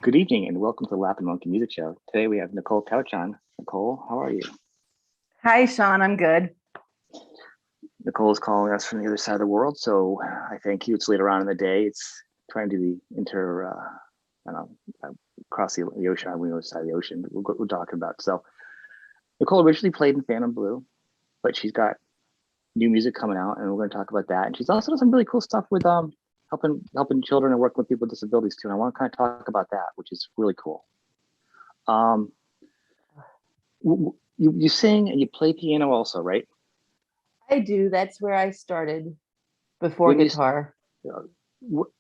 Good evening and welcome to the Laughing Monkey Music Show. Today we have Nicole Couch on. Nicole, how are you? Hi, Sean. I'm good. Nicole is calling us from the other side of the world, so I thank you. It's later on in the day. It's trying to be I don't know, across the ocean, on the other side of the ocean. We're talking about. So Nicole originally played in Phantom Blue, but she's got new music coming out, and we're going to talk about that. And she's also done some really cool stuff with helping children and working with people with disabilities too. And I want to kind of talk about that, which is really cool. Um, you sing and you play piano also, right? I do. That's where I started before When you guitar.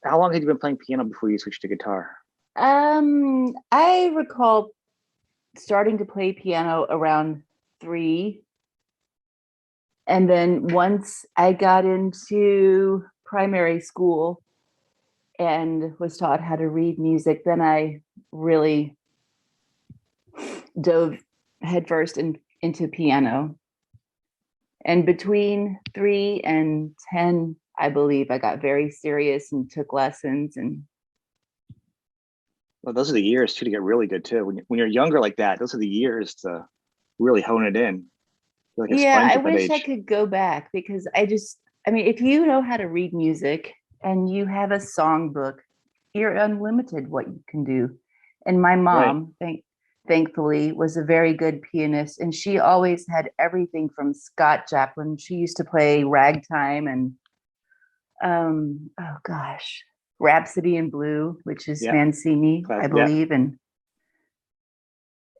how long had you been playing piano before you switched to guitar? I recall starting to play piano around 3. And then once I got into primary school and was taught how to read music, then I really dove headfirst into piano. And between 3 and 10, I believe I got very serious and took lessons. And Well, those are the years too to get really good too. When you're younger like that, those are the years to really hone it in. You're like a yeah, sponge I at that wish I age. could go back because I mean, if you know how to read music and you have a songbook, you're unlimited what you can do. And my Right. mom, thankfully, was a very good pianist, and she always had everything from Scott Joplin. She used to play ragtime and oh gosh, Rhapsody in Blue, which is Yeah. Mancini, I Yeah. believe,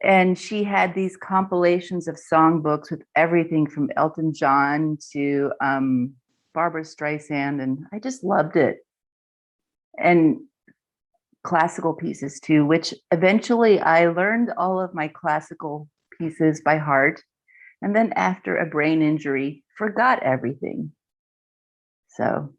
and she had these compilations of songbooks with everything from Elton John to Barbara Streisand, and I just loved it. And classical pieces too, which eventually I learned all of my classical pieces by heart. And then after a brain injury, forgot everything. So,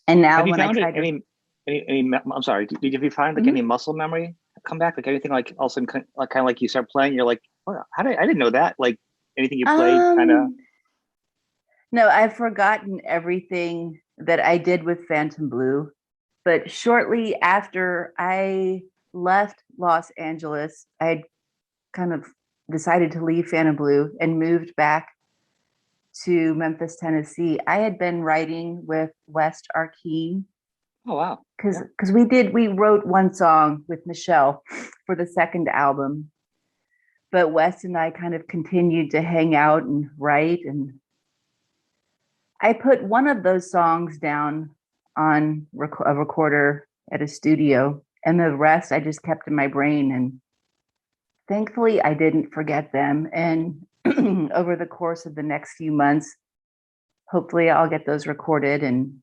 and Have now you when I found it try to, I'm sorry, did you find like any Mhm. muscle memory come back? Like anything like all of a sudden kind of like you start playing, you're like, oh, I didn't know that. Like anything you played kind of um, no, I've forgotten everything that I did with Phantom Blue. But shortly after I left Los Angeles, I kind of decided to leave Phantom Blue and moved back to Memphis, Tennessee. I had been writing with West Arkeen oh wow. Yeah. because we wrote one song with Nichole for the second album, but West and I kind of continued to hang out and write, and I put one of those songs down on a recorder at a studio, and the rest I just kept in my brain. And thankfully, I didn't forget them. And over the course of the next few months, hopefully, I'll get those recorded and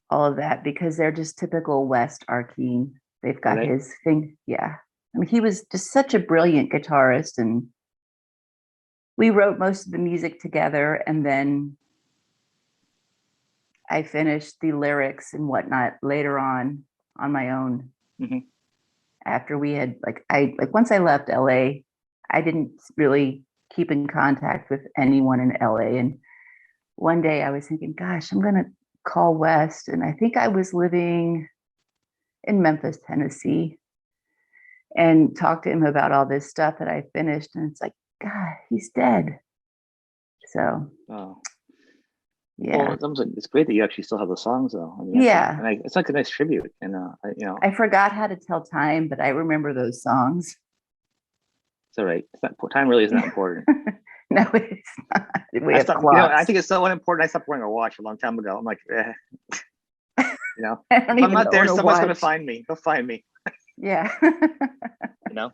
all of that because they're just typical West Arkeen. They've Are got they? his thing. Yeah. I mean, he was just such a brilliant guitarist, and we wrote most of the music together. And then I finished the lyrics and whatnot later on my own Hmm. after we had once I left LA, I didn't really keep in contact with anyone in LA. And one day I was thinking, gosh, I'm gonna call West. And I think I was living in Memphis, Tennessee, and talk to him about all this stuff that I finished. And it's like, God, he's dead. So Oh. Well, yeah. it's great that you actually still have the songs though. I mean, Yeah. it's like a nice tribute, and I forgot how to tell time, but I remember those songs. it's all right. It's not time really isn't that important. No, it's not. We I have stopped, I clocks. think it's so unimportant. I stopped wearing a watch a long time ago. I'm like, I if don't I'm even not there, own a someone's gonna watch. find me. They'll find me. Yeah. You know,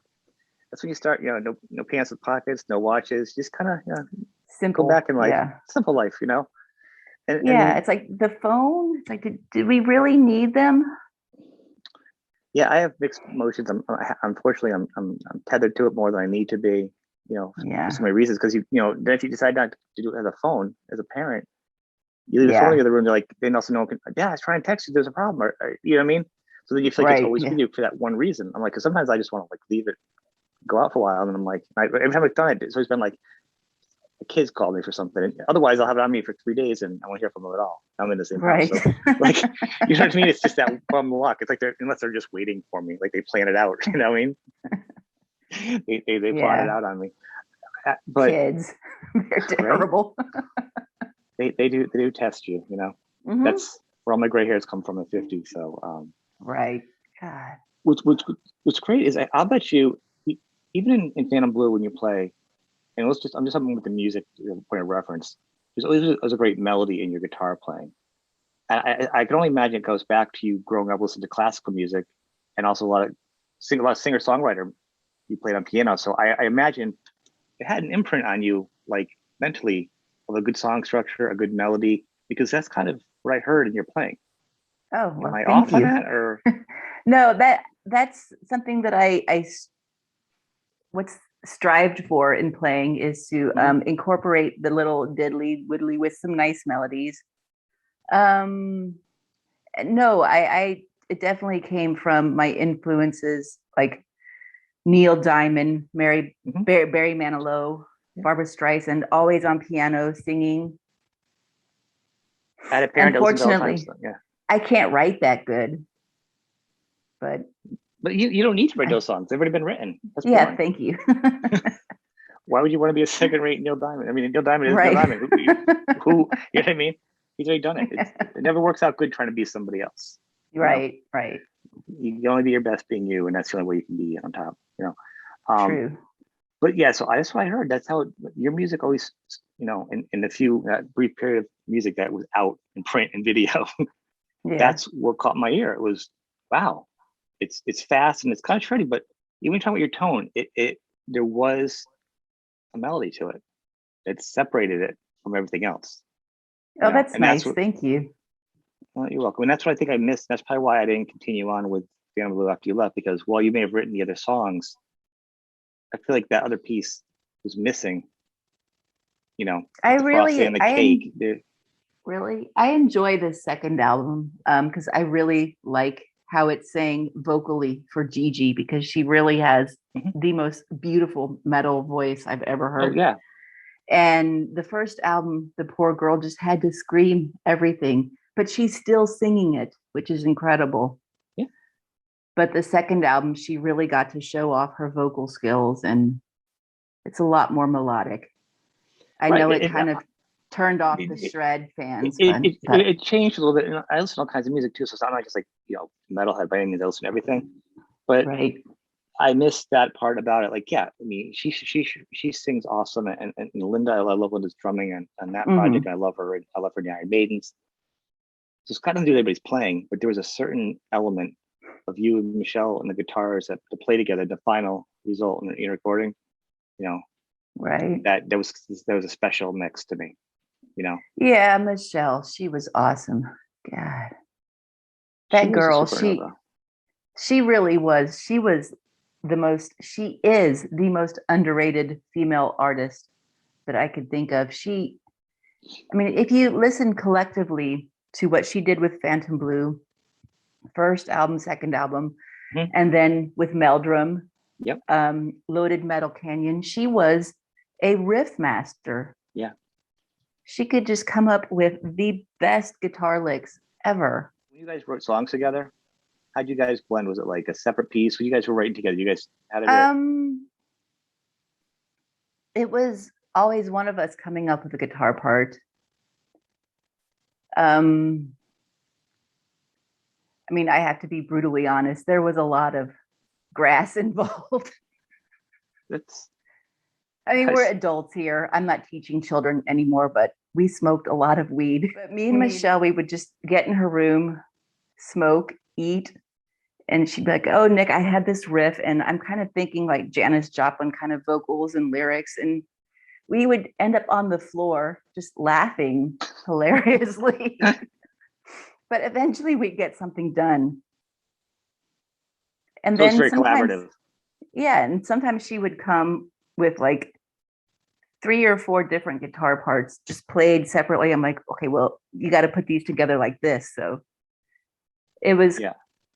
that's when you start. No pants with pockets, no watches. Just kind of go Simple. back in life, Yeah. simple life. And Yeah. then It's like the phone. It's like, did we really need them? yeah, I have mixed emotions. Unfortunately I'm tethered to it more than I need to be. For so Yeah. many reasons. Because then if you decide not to do it as a phone as a parent, you leave the phone in the Yeah. other room. They're like, then also no one can. Yeah, I was trying to text you. There's a problem. Or you know what I mean? So then you feel like it's Right. always with Yeah. you for that one reason. I'm like, because sometimes I just want to like leave it, go out for a while, and I'm like, every time I've done it, it's always been like, the kids call me for something. Otherwise, I'll have it on me for 3 days and I won't hear from them at all. I'm in the same house. Right. So, like, you know what I mean? It's just that bum luck. It's like unless they're just waiting for me, like they plan it out. You know what I mean? They plot it Yeah. out on me. But Kids. They're right, terrible. they do test you. You know, Hmm. that's where all my gray hairs come from at 50. So, Right. God. what's great is I'll bet you, even in Phantom Blue when you play, and I'm just talking with the music point of reference. There's a great melody in your guitar playing. And I can only imagine it goes back to you growing up listening to classical music, and also a lot of singer songwriter you played on piano. So I imagine it had an imprint on you, like mentally, of a good song structure, a good melody, because that's kind of what I heard in your playing. Oh, Am well, I thank off on you. that, or No, that's something that what's strived for in playing is to Mhm. incorporate the little diddly widdly with some nice melodies. Um, no, it definitely came from my influences like Neil Diamond, Mhm. Barry Manilow, Yeah. Barbara Streisand, always on piano singing. I had a parent that listened to all the time. Unfortunately, So, yeah, I can't write that good, but but you don't need to write I, those songs. They've already been written. That's yeah, boring. thank you. Why would you want to be a second-rate Neil Diamond? I mean, Neil Diamond is Neil Right. Diamond. Who you know what I mean? He's already done it. It never works out good trying to be somebody else. You know, Right, right. you can only be your best being you, and that's the only way you can be on top. You know, um, True. but yeah. So that's what I heard. That's how your music always. You know, in the few that brief period of music that was out in print and video, Yeah. that's what caught my ear. It was wow. It's fast and it's kind of trendy, but even talking about your tone, it there was a melody to it. It separated it from everything else, you Oh, know, that's and that's nice. what, Thank you. well, you're welcome. And that's what I think I missed. That's probably why I didn't continue on with Phantom Blue after you left, because while you may have written the other songs, I feel like that other piece was missing, you know, I with the frosting really, and the I cake. really, I enjoy this second album because I really like how it's sang vocally for Gigi because she really has Mhm. the most beautiful metal voice I've ever Oh heard. yeah. And the first album, the poor girl just had to scream everything, but she's still singing it, which is incredible. Yeah. But the second album, she really got to show off her vocal skills and it's a lot more melodic. I Right. know it kind of turned off the It, shred it, fans, it, but it changed a little bit. And I listen to all kinds of music too. So it's not like just like, you know, metalhead by any means, I listen to everything. But right. I missed that part about it. Like, yeah, I mean, she sings awesome, and Linda, I love Linda's drumming and that project. Hmm. And I love her in the Iron Maidens. Just kind of do everybody's playing, but there was a certain element of you and Michelle and the guitars that to play together. The final result in the recording, you know, Right. that there was a special mix to me. You know, Yeah, Michelle, she was awesome. God, she that was a girl, supernova. she really was. She is the most underrated female artist that I could think of. I mean, if you listen collectively to what she did with Phantom Blue, first album, second album, Mhm. and then with Meldrum, Yep. Loaded Metal Canyon, she was a riff master. Yeah. She could just come up with the best guitar licks ever. When you guys wrote songs together, how'd you guys blend? Was it like a separate piece? When you guys were writing together, you guys how did it? Um, it was always one of us coming up with a guitar part. Um, I mean, I have to be brutally honest. There was a lot of grass involved. That's I mean, we're that's adults here. I'm not teaching children anymore, but we smoked a lot of weed. But me and Michelle, we would just get in her room, smoke, eat, and she'd be like, "Oh, Nick, I had this riff, and I'm kind of thinking like Janis Joplin kind of vocals and lyrics." And we would end up on the floor just laughing hilariously. But eventually we'd get something done. And so it's then very sometimes, collaborative. yeah, and sometimes she would come with like 3 or 4 different guitar parts just played separately. I'm like, okay, well, you got to put these together like this. So it was Yeah.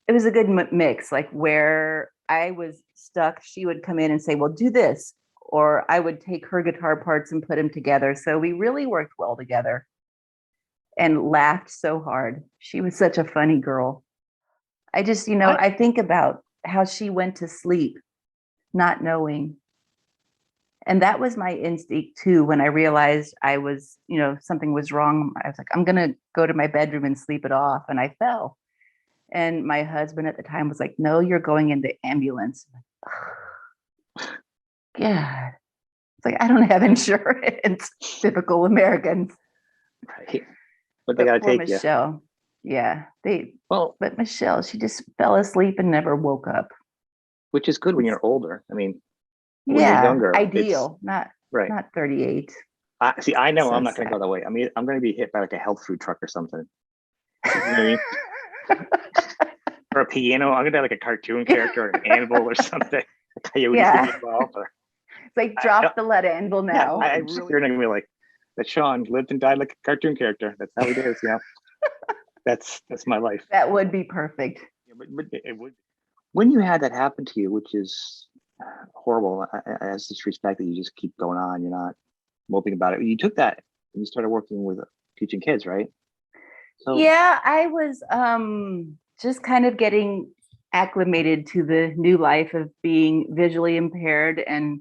it was a good mix. Like where I was stuck, she would come in and say, well, do this, or I would take her guitar parts and put them together. So we really worked well together and laughed so hard. She was such a funny girl. I just, I I think about how she went to sleep not knowing. And that was my instinct too. When I realized I was, something was wrong, I was like, I'm going to go to my bedroom and sleep it off. And I fell. And my husband at the time was like, no, you're going in the ambulance. Yeah. It's like, I don't have insurance. Typical Americans. right, but they got But to poor take you. Michelle. Yeah. Well, But Michelle, she just fell asleep and never woke up. which is good when It's, you're older. I mean, when you're yeah, younger, it's ideal, not right. not 38. See, I know So I'm not going to sad. go that way. I mean, I'm going to be hit by like a health food truck or something. You know what I mean? Or a piano. I'm going to have like a cartoon character or an animal or something. A coyote's going to Yeah. be involved. Or, It's like I, drop the lead anvil yeah, now. I really, you're not going to be like that. Sean lived and died like a cartoon character. That's how it is. That's my life. That would be perfect. Yeah, but it would. When you had that happen to you, which is horrible, as disrespect that you just keep going on. You're not moping about it. You took that and you started working with teaching kids, right? So Yeah, I was just kind of getting acclimated to the new life of being visually impaired and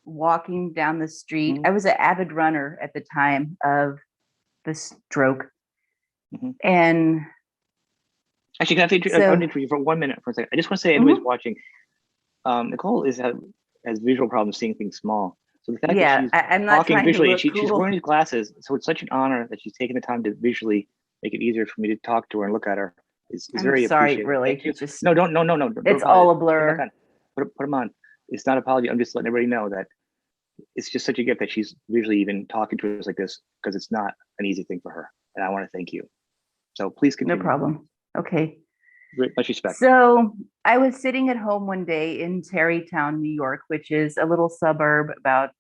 walking down the street. mhm, I was an avid runner at the time of the stroke. mhm. And Actually, can I so, interrupt you for 1 minute for a second? I just want to say, anybody's mhm, watching, Nichole has visual problems seeing things small. So the fact that yeah, she's I'm not talking trying to visually, look she's cool. wearing these glasses, so it's such an honor that she's taking the time to visually make it easier for me to talk to her and look at her. Is I'm very sorry, appreciated. really. Thank you. It's just, No, don't it's apologize. all a Put them back blur. on. Put them on. It's not an apology. I'm just letting everybody know that it's just such a gift that she's visually even talking to us like this because it's not an easy thing for her. And I want to thank you. So please No continue. problem. Okay. Great, much respect. So I was sitting at home one day in Tarrytown, New York, which is a little suburb about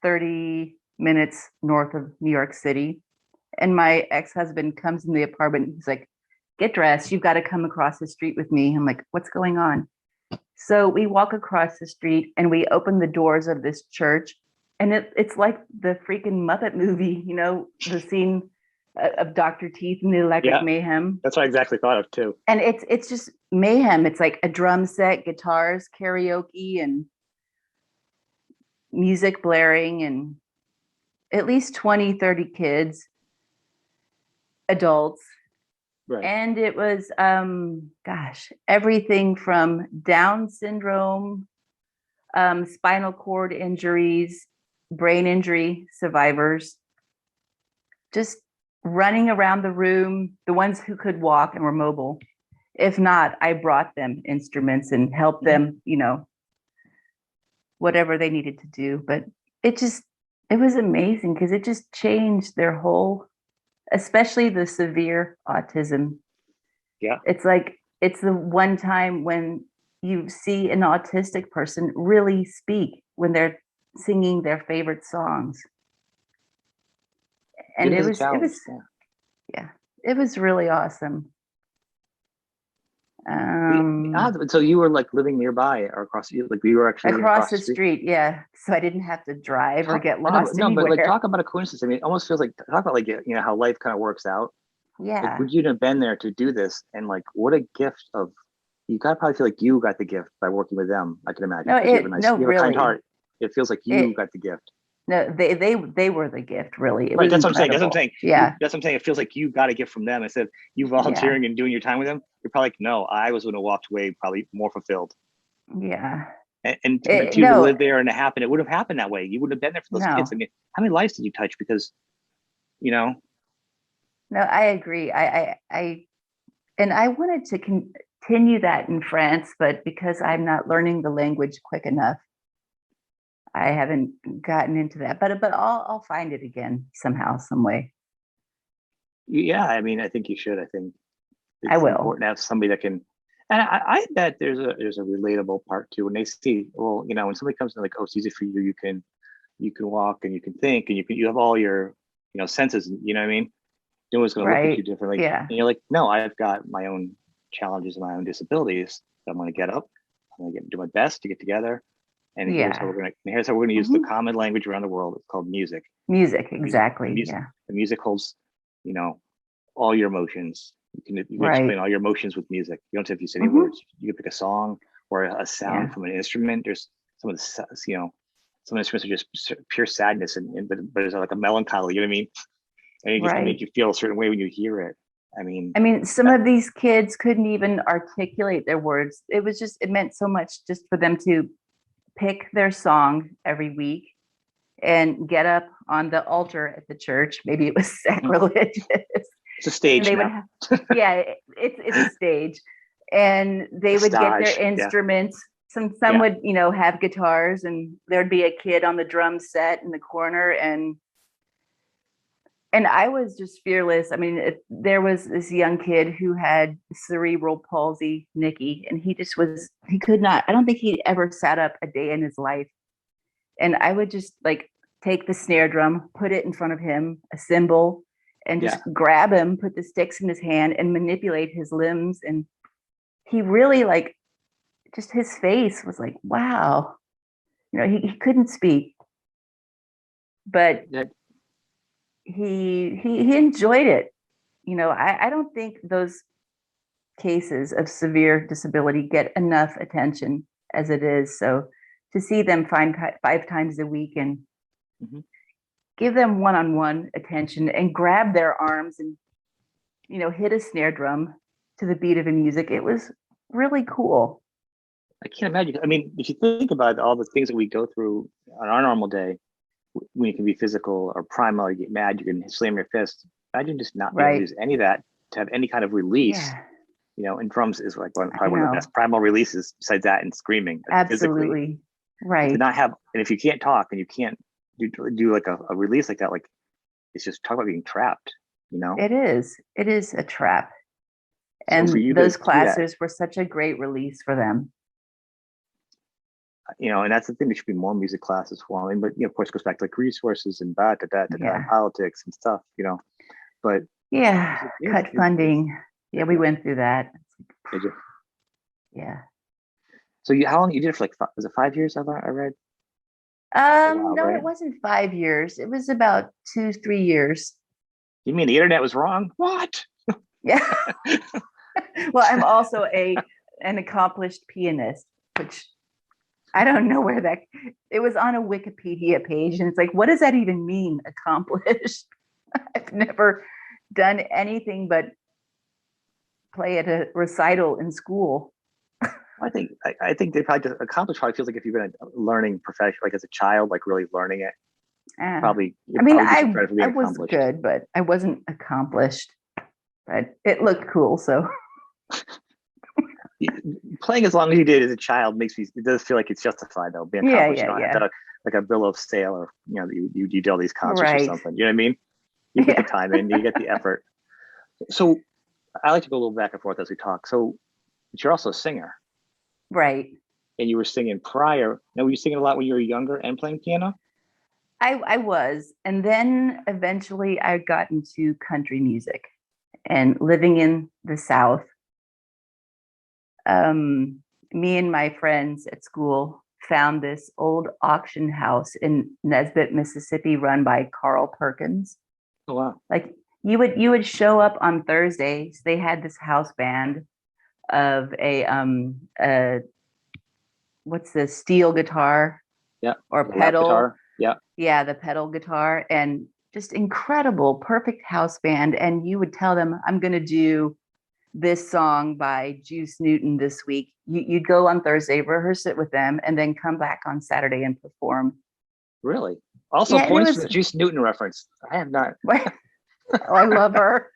30 minutes north of New York City. And my ex-husband comes in the apartment. He's like, get dressed. You've got to come across the street with me. I'm like, what's going on? So we walk across the street and we open the doors of this church. And it's like the freaking Muppet movie, the scene of Dr. Teeth and the Electric Yeah, Mayhem. that's what I exactly thought of too. And it's just mayhem. It's like a drum set, guitars, karaoke, and music blaring, and at least 20, 30 kids, adults. Right. And it was everything from Down syndrome, spinal cord injuries, brain injury survivors, just running around the room, the ones who could walk and were mobile. If not, I brought them instruments and helped Mhm. them, whatever they needed to do. But it was amazing because it just changed their whole, especially the severe autism. Yeah. It's like it's the one time when you see an autistic person really speak when they're singing their favorite songs. It And is a challenge. Yeah. yeah, it was really awesome. Um, So you were like living nearby or across you, like you were actually living Across across the the street. street, yeah. So I didn't have to drive or get I know, lost no, but like anywhere. talk about a coincidence. I mean, it almost feels like talk about like how life kind of works out. Like, Yeah. would you have been there to do this? And like, what a gift of you got to probably feel like you got the gift by working with them. I can imagine No, because no, you have a kind really. heart. It feels like you It got the gift. No, they were the gift, really. It Right. was That's what I'm saying. That's what I'm incredible. saying. Yeah. That's what I'm saying. It feels like you got a gift from them instead of you Yeah. volunteering and doing your time with them. You're probably like, no, I was going to walk away probably more fulfilled. Yeah. And to No, live there and to happen, it would have happened that way. You would have been there for those kids. I no, mean, how many lives did you touch? Because you know, no, I agree. And I wanted to continue that in France, but because I'm not learning the language quick enough, I haven't gotten into that. But I'll find it again somehow, some way. yeah. I mean, I think you should. I think I it's will. important to have somebody that can. And I bet there's a relatable part too when they see, well, when somebody comes in like, oh, it's easy for you. You can walk and you can think and you have all your senses. You know what I mean? No one's going to look at you Right. differently. Yeah. And you're like, no, I've got my own challenges and my own disabilities. So I'm going to get up. I'm going to do my best to get together. And Yeah. here's how we're gonna use the Mhm. common language around the world. It's called music. Music, Music, the exactly. music, Yeah. the music holds, you know, all your emotions. You can explain Right. all your emotions with music. You don't have to use any Hmm. words. You can pick a song or a sound Yeah. from an instrument. There's some of the some instruments are just pure sadness, but there's like a melancholy. You know what I mean? And it just can make Right. you feel a certain way when you hear it. I mean, I mean, some that, of these kids couldn't even articulate their words. It was just, it meant so much just for them to pick their song every week and get up on the altar at the church. Maybe it was sacrilegious. it's a And stage they would now. have, yeah, it's a stage. And A they would get their stage. Yeah, instruments. Some yeah. would, have guitars, and there'd be a kid on the drum set in the corner, and I was just fearless. I mean, there was this young kid who had cerebral palsy, Nicky, and he could not, I don't think he'd ever sat up a day in his life. And I would just like take the snare drum, put it in front of him, a cymbal, and just Yeah. grab him, put the sticks in his hand and manipulate his limbs. And he really like, just his face was like, wow. He couldn't speak, but Yeah. he enjoyed it. I don't think those cases of severe disability get enough attention as it is. So to see them find 5 times a week and Mhm. give them one-on-one attention and grab their arms and hit a snare drum to the beat of the music, it was really cool. I can't imagine. I mean, if you think about all the things that we go through on our normal day, when you can be physical or primal, you get mad, you can slam your fist. Imagine just not being able to Right. use any of that to have any kind of release. Yeah, And drums is like I probably one of the best know. primal releases besides that and screaming physically. Absolutely. And to Right. not have, and if you can't talk and you can't do like a release like that, like it's just talk about being trapped, you know? It is a trap. So for And you to those do that, classes were such a great release for them. and that's the thing, there should be more music classes for. I mean, but of course, it goes back to like resources and and Yeah. politics and stuff. But Yeah. music is, Cut funding. Yeah, we yeah. went through that. Did you? Yeah. So how long you did it for? Like, was it 5 years? I read a while, No, it right? wasn't 5 years. It was about 2, 3 years. You mean the internet was wrong? What? Yeah. Well, I'm also an accomplished pianist, which I don't know where that it was on a Wikipedia page, and it's like, what does that even mean, accomplished? I've never done anything but play at a recital in school. I think they probably just accomplish probably feels like if you've been a learning profession, like as a child, like really learning it, Uh, probably I it mean, probably gives you credit for being I was accomplished. good, but I wasn't accomplished. But it looked cool, so Playing as long as you did as a child it does feel like it's justified though, being yeah, accomplished. You yeah, don't have yeah. to like a bill of sale or you did all these concerts or Right. something. You know what I mean? You put the Yeah. time in, you get the effort. So I like to go a little back and forth as we talk. So but you're also a singer, Right. and you were singing prior. Now, were you singing a lot when you were younger and playing piano? I was. And then eventually I got into country music and living in the South. Me and my friends at school found this old auction house in Nesbit, Mississippi, run by Carl Perkins. Oh wow! Like you would show up on Thursdays. They had this house band of a what's the steel guitar Yeah, or like a lap pedal. guitar. Yeah, Yeah, the pedal guitar, and just incredible, perfect house band. And you would tell them, I'm going to do this song by Juice Newton this week. You'd go on Thursday, rehearse it with them, and then come back on Saturday and perform. really. Also, Yeah, and it points for was, the Juice Newton reference. I have not. oh, I love her.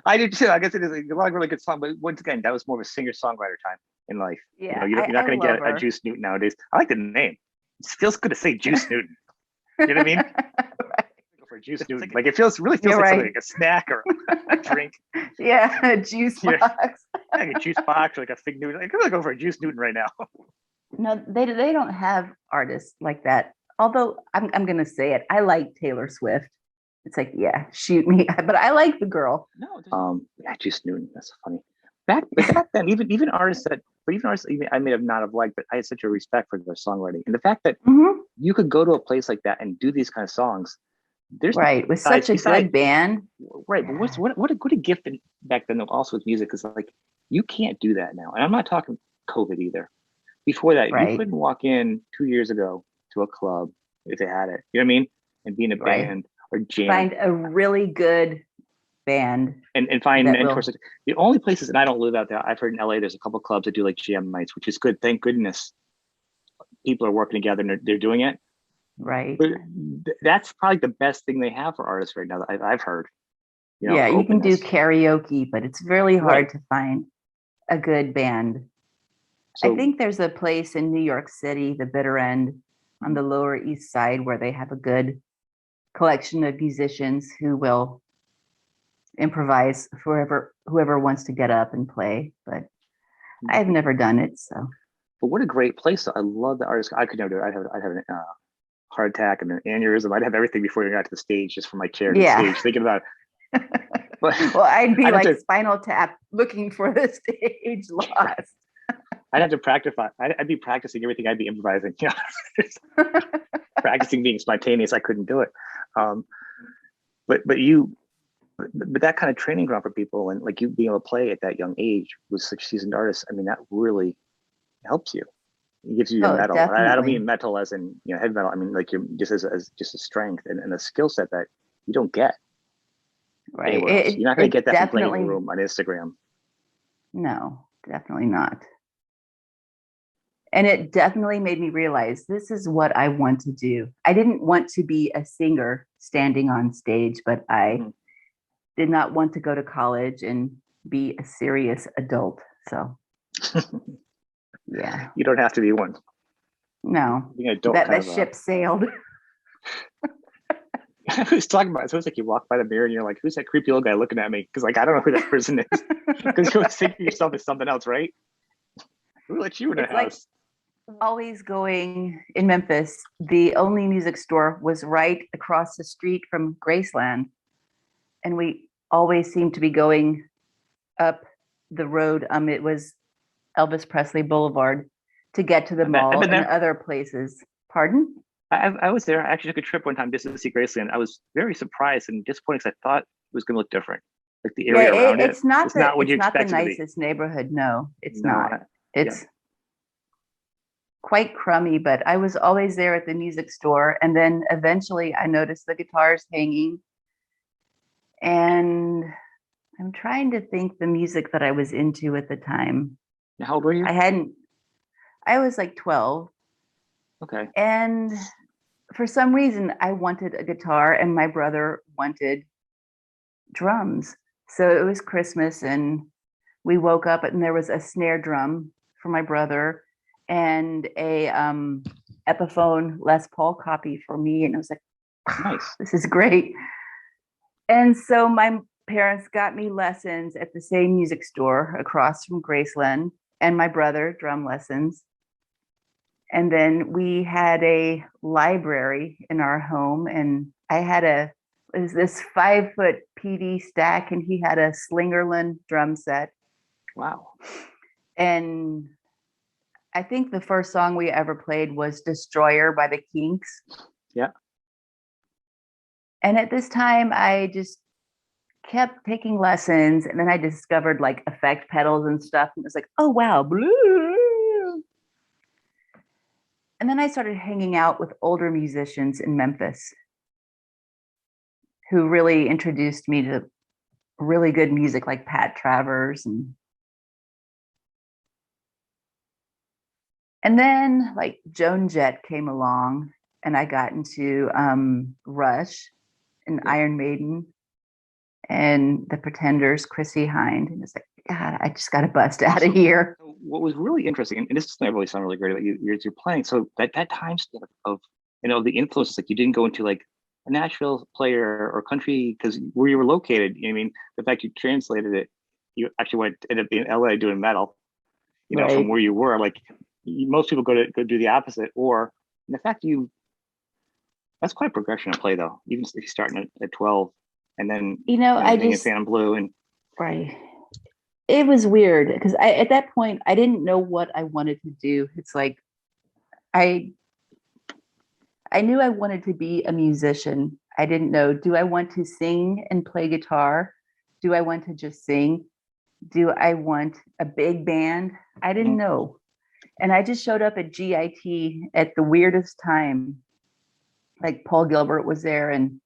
I did too. I guess it is a lot of really good song, but once again, that was more of a singer-songwriter time in life. Yeah, You're I not going to love get a her. Juice Newton nowadays. I like the name. It feels good to say Juice Newton. You know what I mean? Right. Go for Juice Newton. Like it really feels You're like something right. like a snack or a drink. Yeah, a juice Yeah, box. like a juice box or like a fig Newton. Like, I'm gonna go for a Juice Newton right now. No, they don't have artists like that. Although I'm gonna say it, I like Taylor Swift. It's like, yeah, shoot me, but I like the girl. No, yeah, Juice Newton. That's funny. back then, even artists that, but even artists even I may have not have liked, but I had such a respect for their songwriting, and the fact that Mhm. you could go to a place like that and do these kind of songs. There's Right. With besides such a besides good band. right, but Yeah. what a gift back then also with music is like you can't do that now, and I'm not talking COVID either. Before that, you Right. couldn't walk in 2 years ago to a club if they had it. You know what I mean? And be in a Right. band or jam Find a really good band and find that mentors. will. The only places, and I don't live out there. I've heard in LA, there's a couple clubs that do like jam nights, which is good. Thank goodness people are working together and they're doing it. Right. But that's probably the best thing they have for artists right now that I've heard. Yeah, For you can do openness. karaoke, but it's really Right. hard to find a good band. I So think there's a place in New York City, the Bitter End, on the Lower East Side, where they have a good collection of musicians who will improvise for whoever wants to get up and play. But I've never done it, so but what a great place. I love the artist. I could never do it. I'd have a heart attack and an aneurysm. I'd have everything before you got to the stage, just from my chair to the yeah. stage, thinking about it. But Well, I'd be I'd have like to Spinal Tap looking for the stage lost. I'd have to practice. I'd be practicing everything. I'd be improvising. Practicing being spontaneous. I couldn't do it. Um, but that kind of training ground for people, and like you being able to play at that young age with such seasoned artists, I mean, that really helps you. It gives you your Oh, metal. I don't mean definitely. metal as in heavy metal. I mean like you're just as just a strength and a skill set that you don't get Right. anywhere else. You're not going to It get that from playing in a definitely, room on Instagram. no, definitely not. And it definitely made me realize this is what I want to do. I didn't want to be a singer standing on stage, but I Mhm. did not want to go to college and be a serious adult. So, yeah, You don't have to be one. no, Being an adult that kind that of ship sailed. I was talking about it. So it's like you walk by the mirror and you're like, who's that creepy old guy looking at me? Because like I don't know who that person is. Because you always think of yourself as something else, right? Who let you in a It's like house? always going in Memphis. The only music store was right across the street from Graceland. And we always seemed to be going up the road. It was Elvis Presley Boulevard to get to the I've mall been and there. other places. Pardon? I was there. I actually took a trip one time just to see Graceland. I was very surprised and disappointed because I thought it was going to look different. Like the Yeah, area around it, it's not what you it's not the expect it to be. nicest neighborhood. No, it's No, not. yeah. It's quite crummy, but I was always there at the music store. And then eventually I noticed the guitars hanging. And I'm trying to think the music that I was into at the time. How old were you? I hadn't, I was like 12. Okay. And for some reason, I wanted a guitar and my brother wanted drums. So it was Christmas and we woke up and there was a snare drum for my brother and a Epiphone Les Paul copy for me. And I was like, Nice. this is great. And so my parents got me lessons at the same music store across from Graceland, and my brother drum lessons. And then we had a library in our home, and I had it was this 5 foot PD stack, and he had a Slingerland drum set. Wow. And I think the first song we ever played was Destroyer by the Kinks. Yeah. And at this time, I just kept taking lessons. And then I discovered like effect pedals and stuff. And it was like, oh, wow, blue. And then I started hanging out with older musicians in Memphis who really introduced me to really good music like Pat Travers. And then like Joan Jett came along and I got into Rush and Yeah. Iron Maiden and the Pretenders, Chrissy Hind. And it's like, God, I just got to bust out of here. So what was really interesting, and this is going to really sound really great about you're playing. So that time step of the influences, like you didn't go into like a Nashville player or country because where you were located. I mean, the fact you translated it, you actually ended up in LA doing metal. From Right. where you were, like most people go do the opposite. Or and the fact that's quite a progression to play though. Even if you're starting at 12 and then I hanging just, Phantom Blue and right. it was weird because I at that point I didn't know what I wanted to do. It's like I I knew I wanted to be a musician. I didn't know, do I want to sing and play guitar? Do I want to just sing? Do I want a big band? I didn't Mhm. know. And I just showed up at GIT at the weirdest time. Like Paul Gilbert was there and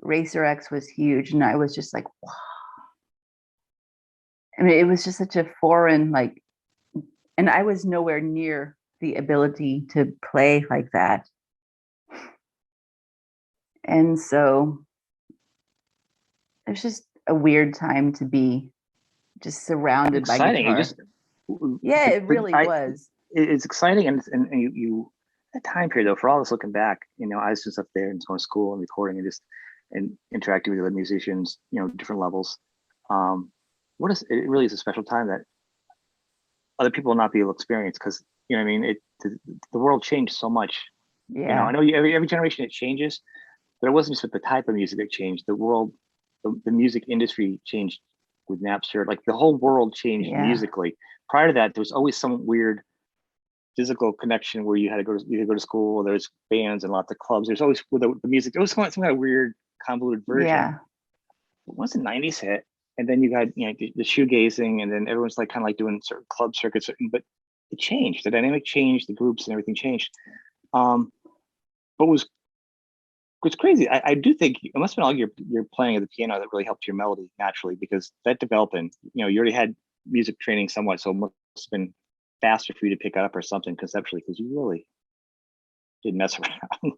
Racer X was huge. And I was just like, wow. I mean, it was just such a foreign, like, and I was nowhere near the ability to play like that. And so it was just a weird time to be just surrounded by Exciting. You guitar. just Yeah, it really I was. it's exciting, and you that time period though. For all of us looking back, I was just up there and going to school and recording and just and interacting with other musicians, different levels. Um, what is it? Really is a special time that other people will not be able to experience because I mean the world changed so much. I Yeah. know every generation it changes, but it wasn't just with the type of music that changed. The world, the music industry changed with Napster. Like the whole world changed Yeah. musically. Prior to that, there was always some weird physical connection where you had to go to school. There's bands and lots of clubs. There's always with the music. There was some kind of weird convoluted version. Yeah. But once the '90s hit, and then you got the shoegazing, and then everyone's like kind of like doing certain club circuits. But it changed. The dynamic changed. The groups and everything changed. Um, but what's crazy, I do think it must have been all your playing of the piano that really helped your melody naturally because that developing, you already had music training somewhat, so it must have been faster for you to pick up or something conceptually because you really didn't mess around.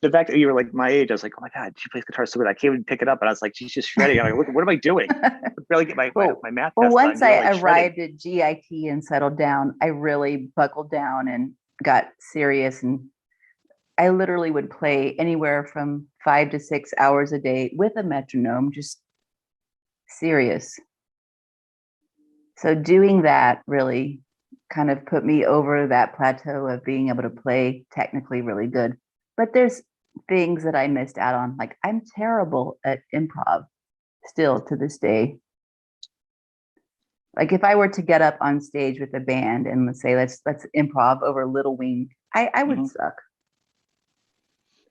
The fact that you were like my age, I was like, oh my God, she plays guitar so good. I can't even pick it up. And I was like, she's just shredding. I'm like, what am I doing? I barely get well, my math well, test done. once You're I like shredding. arrived at GIT and settled down, I really buckled down and got serious. And I literally would play anywhere from 5 to 6 hours a day with a metronome, just serious. So doing that really kind of put me over that plateau of being able to play technically really good. But there's things that I missed out on. Like I'm terrible at improv still to this day. Like if I were to get up on stage with a band and let's say let's improv over Little Wing, I would Mhm. suck.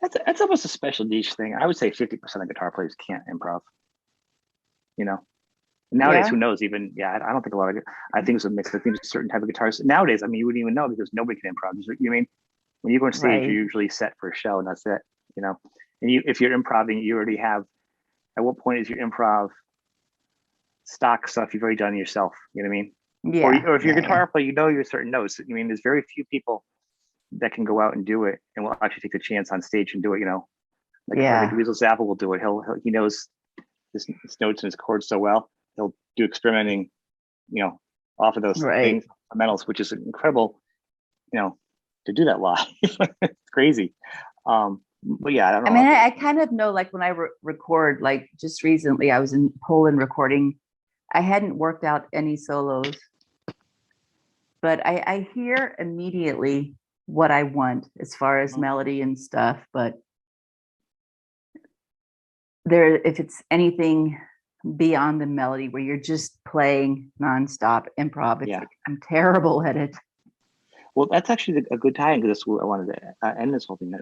That's almost a special niche thing. I would say 50% of guitar players can't improv, you know? Nowadays, who Yeah, knows? Even I don't think a lot of it. I think it's a mix. I think certain type of guitars nowadays. I mean, you wouldn't even know because nobody can improv. You mean when you go on stage, you're right. usually set for a show, and that's it. You know, and if you're improving, you already have. At what point is your improv stock stuff you've already done yourself? You know what I mean? Yeah, Or if you're a yeah, yeah. guitar player, you know your certain notes. I mean, there's very few people that can go out and do it and will actually take the chance on stage and do it. Like Yeah. Weasel Zappa will do it. He knows his notes and his chords so well. He'll do experimenting off of those Right. things, fundamentals, which is incredible, to do that live. It's crazy. But yeah, I don't I know. mean, I kind of know like when I record, like just recently I was in Poland recording. I hadn't worked out any solos, but I hear immediately what I want as far as melody and stuff. But there, if it's anything beyond the melody where you're just playing nonstop improv, it's Yeah. like I'm terrible at it. Well, that's actually a good tie because I wanted to end this whole thing.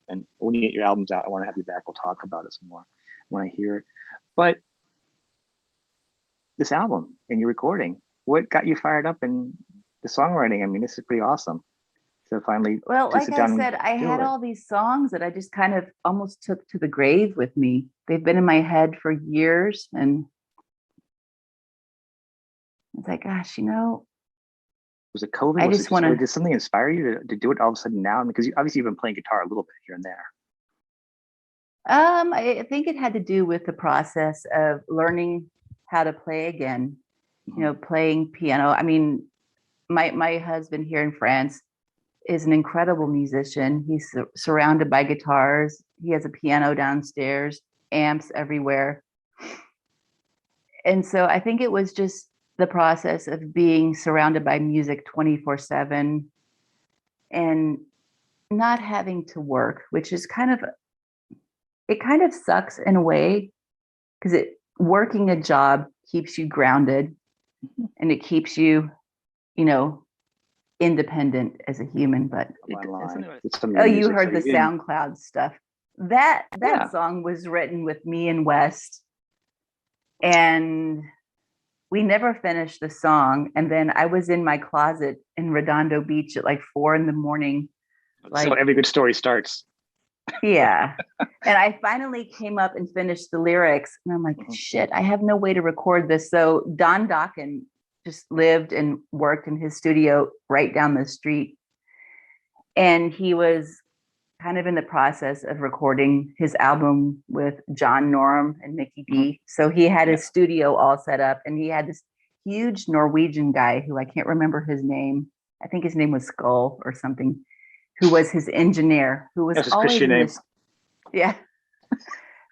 And when you get your albums out, I want to have you back. We'll talk about it some more when I hear it. But this album and your recording, what got you fired up in the songwriting? I mean, this is pretty awesome to finally Well, to like sit I down and said, I do had it. all these songs that I just kind of almost took to the grave with me. They've been in my head for years. And it's like, gosh, Was it COVID? I Was it just just, want or to, did something inspire you to do it all of a sudden now? I mean, because obviously you've been playing guitar a little bit here and there. I think it had to do with the process of learning how to play again, Mm-hmm. playing piano. I mean, my husband here in France is an incredible musician. He's surrounded by guitars. He has a piano downstairs, amps everywhere. And so I think it was just the process of being surrounded by music 24/7 and not having to work, which is it kind of sucks in a way because it working a job keeps you grounded. and it keeps you, you know, independent as a human. But oh, you heard the SoundCloud stuff. That song was written with me and West, and we never finished the song. And then I was in my closet in Redondo Beach at like 4 a.m. Like, so every good story starts. Yeah. And I finally came up and finished the lyrics, and I'm like, shit, I have no way to record this. So Don Dokken just lived and worked in his studio right down the street. And he was kind of in the process of recording his album with John Norum and Mickey D. So he had his studio all set up, and he had this huge Norwegian guy who I can't remember his name. I think his name was Skull or something, who was his engineer, who was always in this. Yeah.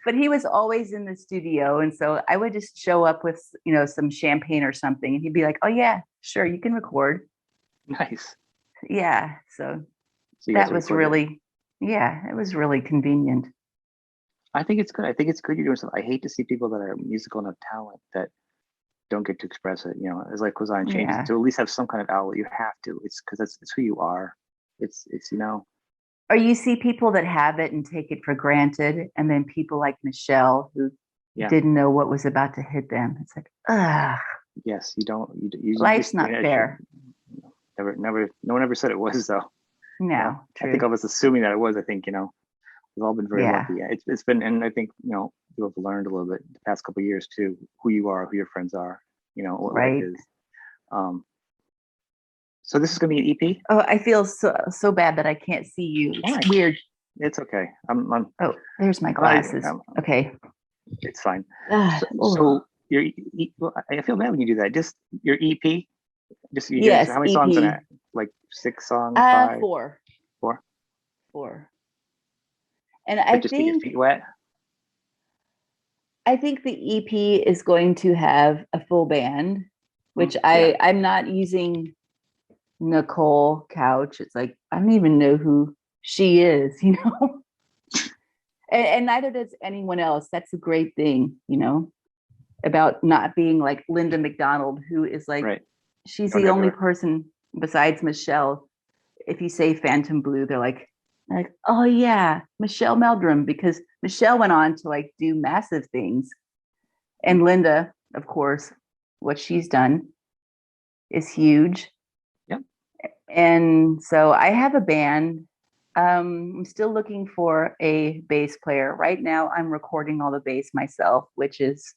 But he was always in the studio. And so I would just show up with, you know, some champagne or something. And he'd be like, oh yeah, sure, you can record. Nice. Yeah. So that was really, it was really convenient. I think it's good. I think it's good you're doing something. I hate to see people that are musical enough talent that don't get to express it, you know, as like Cosine changes to at least have some kind of outlet. You have to. It's because it's who you are. It's you know. Or you see people that have it and take it for granted, and then people like Nichole who didn't know what was about to hit them. It's like, ugh. Yes, you don't. You life's not fair. Never. No one ever said it was though. No, I think I was assuming that it was. I think, you know, we've all been very lucky. It's been, and I think, you know, you have learned a little bit the past couple of years too, who you are, who your friends are, you know, what life is. So this is going to be an EP. Oh, I feel so bad that I can't see you. It's weird. It's okay. Oh, there's my glasses. Okay. It's fine. So I feel bad when you do that. Just your EP. Just how many songs in it? Like 6 songs? 5? 4. 4. 4. And I just think get your feet wet. I think the EP is going to have a full band, which I'm not using Nicole Couch. It's like, I don't even know who she is, you know, and neither does anyone else. That's a great thing, you know, about not being like Linda McDonald, who is like, she's the only person besides Michelle. If you say Phantom Blue, they're like, oh yeah, Michelle Meldrum, because Michelle went on to like do massive things. And Linda, of course, what she's done is huge. Yep. And so I have a band. I'm still looking for a bass player. Right now I'm recording all the bass myself, which is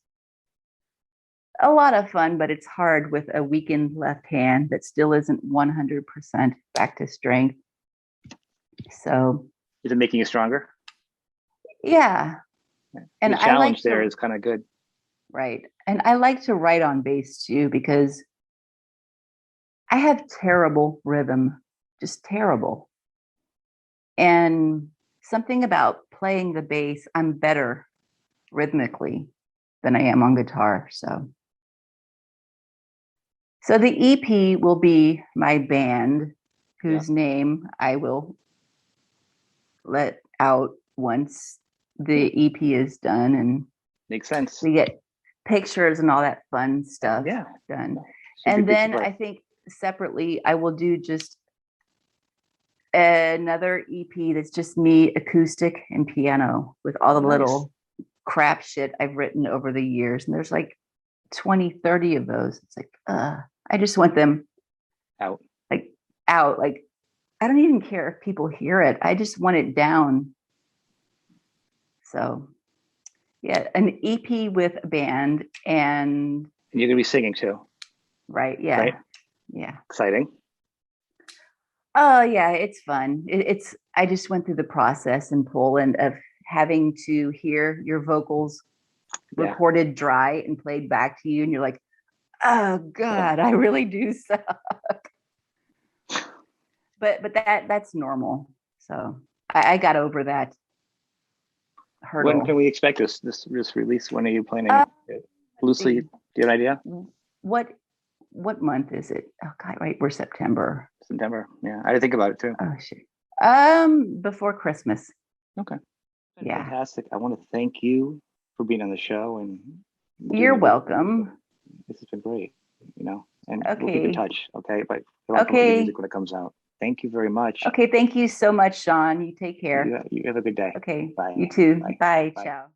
a lot of fun, but it's hard with a weakened left hand that still isn't 100% back to strength. So is it making you stronger? Yeah. And the challenge there is kind of good. Right. And I like to write on bass too, because I have terrible rhythm, just terrible. And something about playing the bass, I'm better rhythmically than I am on guitar. So the EP will be my band, whose name I will let out once the EP is done, and makes sense. We get pictures and all that fun stuff done. And then I think separately I will do just another EP that's just me acoustic and piano with all the little crap shit I've written over the years. And there's like 20, 30 of those. It's like, I just want them out. Like I don't even care if people hear it. I just want it down. So yeah, an EP with a band, and you're gonna be singing too. Right. Yeah. Right? Yeah. Exciting. Oh yeah, it's fun. I just went through the process in Poland of having to hear your vocals recorded dry and played back to you, and you're like, oh God, I really do suck. But that's normal. So I got over that hurdle. When can we expect this release? When are you planning? Loosely, do you have an idea? What month is it? Oh God, right, we're September. September. Yeah, I didn't think about it too. Oh shit. Before Christmas. Okay. Yeah. Fantastic. I want to thank you for being on the show, and you're welcome. This has been great. You know. and we'll keep in Okay. touch. Okay, but I want to promote your music Okay. when it comes out. Thank you very much. Okay. Thank you so much, Sean. You take care. You have a good day. Okay. Bye. You too. Bye. Bye. Bye. Ciao.